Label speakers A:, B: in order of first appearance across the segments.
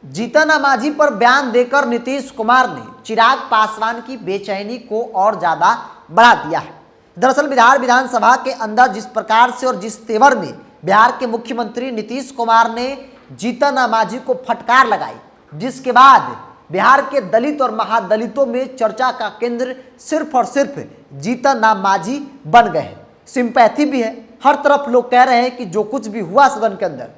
A: जीतन मांझी पर बयान देकर नीतीश कुमार ने चिराग पासवान की बेचैनी को और ज्यादा बढ़ा दिया है। दरअसल बिहार विधानसभा के अंदर जिस प्रकार से और जिस तेवर में बिहार के मुख्यमंत्री नीतीश कुमार ने जीतन मांझी को फटकार लगाई, जिसके बाद बिहार के दलित और महादलितों में चर्चा का केंद्र सिर्फ और सिर्फ जीतन मांझी बन गए हैं। सिंपैथी भी है, हर तरफ लोग कह रहे हैं कि जो कुछ भी हुआ सदन के अंदर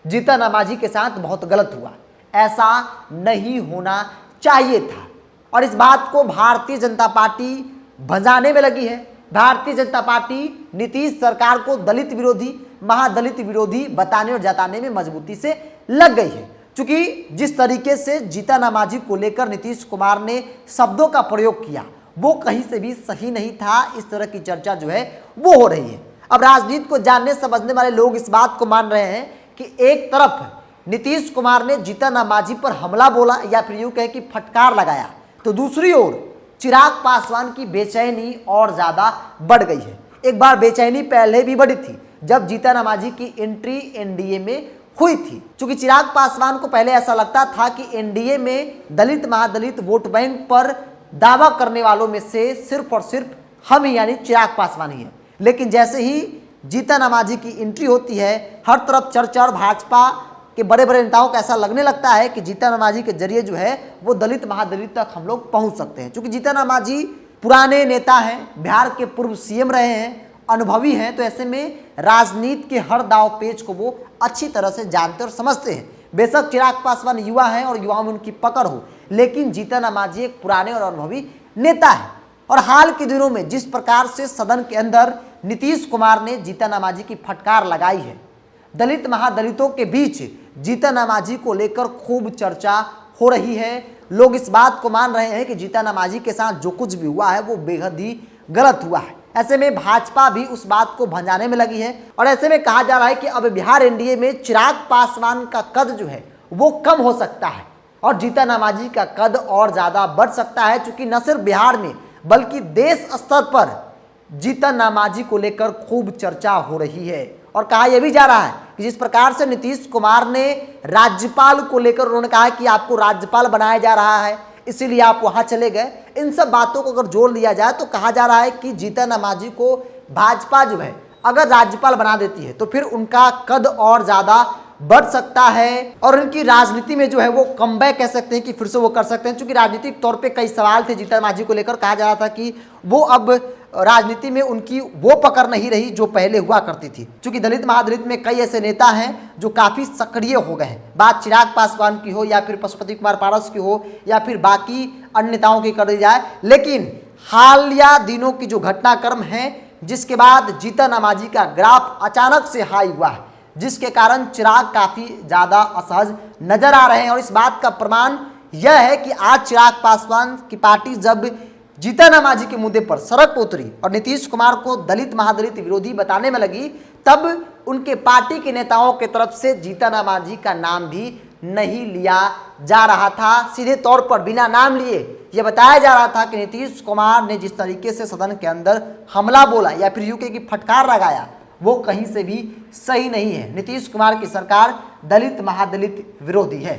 A: जीतन मांझी के साथ बहुत गलत हुआ, ऐसा नहीं होना चाहिए था। और इस बात को भारतीय जनता पार्टी भंजाने में लगी है। भारतीय जनता पार्टी नीतीश सरकार को दलित विरोधी, महादलित विरोधी बताने और जताने में मजबूती से लग गई है। क्योंकि जिस तरीके से जीतन मांझी को लेकर नीतीश कुमार ने शब्दों का प्रयोग किया वो कहीं से भी सही नहीं था। इस तरह की चर्चा जो है वो हो रही है। अब राजनीति को जानने समझने वाले लोग इस बात को मान रहे हैं कि एक तरफ नीतीश कुमार ने जीतन मांझी पर हमला बोला या फिर यूं कहे कि फटकार लगाया, तो दूसरी ओर चिराग पासवान की बेचैनी और ज्यादा बढ़ गई है। एक बार बेचैनी पहले भी बढ़ी थी जब जीतन मांझी की एंट्री एनडीए में हुई थी। क्योंकि चिराग पासवान को पहले ऐसा लगता था कि एनडीए में दलित महादलित वोट बैंक पर दावा करने वालों में से सिर्फ और सिर्फ हम ही यानी चिराग पासवान ही है। लेकिन जैसे ही जीतन मांझी की एंट्री होती है, हर तरफ चर्चा और भाजपा के बड़े बड़े नेताओं को ऐसा लगने लगता है कि जीतन मांझी के जरिए जो है वो दलित महादलित तक हम लोग पहुंच सकते हैं। क्योंकि जीतन मांझी पुराने नेता हैं, बिहार के पूर्व सीएम रहे हैं, अनुभवी हैं, तो ऐसे में राजनीति के हर दाव पेच को वो अच्छी तरह से जानते और समझते हैं। बेशक चिराग पासवान युवा हैं और युवाओं में उनकी पकड़ हो, लेकिन जीतन मांझी एक पुराने और अनुभवी नेता है। और हाल के दिनों में जिस प्रकार से सदन के अंदर नीतीश कुमार ने जीतन मांझी की फटकार लगाई है, दलित महादलितों के बीच जीतन मांझी को लेकर खूब चर्चा हो रही है। लोग इस बात को मान रहे हैं कि जीतन मांझी के साथ जो कुछ भी हुआ है वो बेहद ही गलत हुआ है। ऐसे में भाजपा भी उस बात को भंजाने में लगी है और ऐसे में कहा जा रहा है कि अब बिहार एनडीए में चिराग पासवान का कद जो है वो कम हो सकता है और जीतन मांझी का कद और ज्यादा बढ़ सकता है। क्योंकि न सिर्फ बिहार में बल्कि देश स्तर पर जीतन मांझी को लेकर खूब चर्चा हो रही है। और कहा यह भी जा रहा है कि जिस प्रकार से नीतीश कुमार ने राज्यपाल को लेकर उन्होंने कहा कि आपको राज्यपाल बनाया जा रहा है इसीलिए आप वहां चले गए, इन सब बातों को अगर जोड़ लिया जाए तो कहा जा रहा है कि जीतन मांझी को भाजपा जो है अगर राज्यपाल बना देती है तो फिर उनका कद और ज्यादा बढ़ सकता है और उनकी राजनीति में जो है वो कमबैक कह सकते हैं कि फिर से वो कर सकते हैं। क्योंकि राजनीतिक तौर पे कई सवाल थे जीतन मांझी को लेकर, कहा जा रहा था कि वो अब राजनीति में उनकी वो पकड़ नहीं रही जो पहले हुआ करती थी। क्योंकि दलित महादलित में कई ऐसे नेता हैं जो काफी सक्रिय हो गए हैं, बात चिराग पासवान की हो या फिर पशुपति कुमार पारस की हो या फिर बाकी अन्य नेताओं की कर दी जाए। लेकिन हालिया दिनों की जो घटनाक्रम है जिसके बाद जीतन मांझी का ग्राफ अचानक से हाई हुआ है, जिसके कारण चिराग काफी ज्यादा असहज नजर आ रहे हैं। और इस बात का प्रमाण यह है कि आज चिराग पासवान की पार्टी जब जीतन मांझी के मुद्दे पर सड़क पर उतरी और नीतीश कुमार को दलित महादलित विरोधी बताने में लगी, तब उनके पार्टी के नेताओं की तरफ से जीतन मांझी का नाम भी नहीं लिया जा रहा था। सीधे तौर पर बिना नाम लिए यह बताया जा रहा था कि नीतीश कुमार ने जिस तरीके से सदन के अंदर हमला बोला या फिर यूके की फटकार लगाया वो कहीं से भी सही नहीं है। नीतीश कुमार की सरकार दलित महादलित विरोधी है।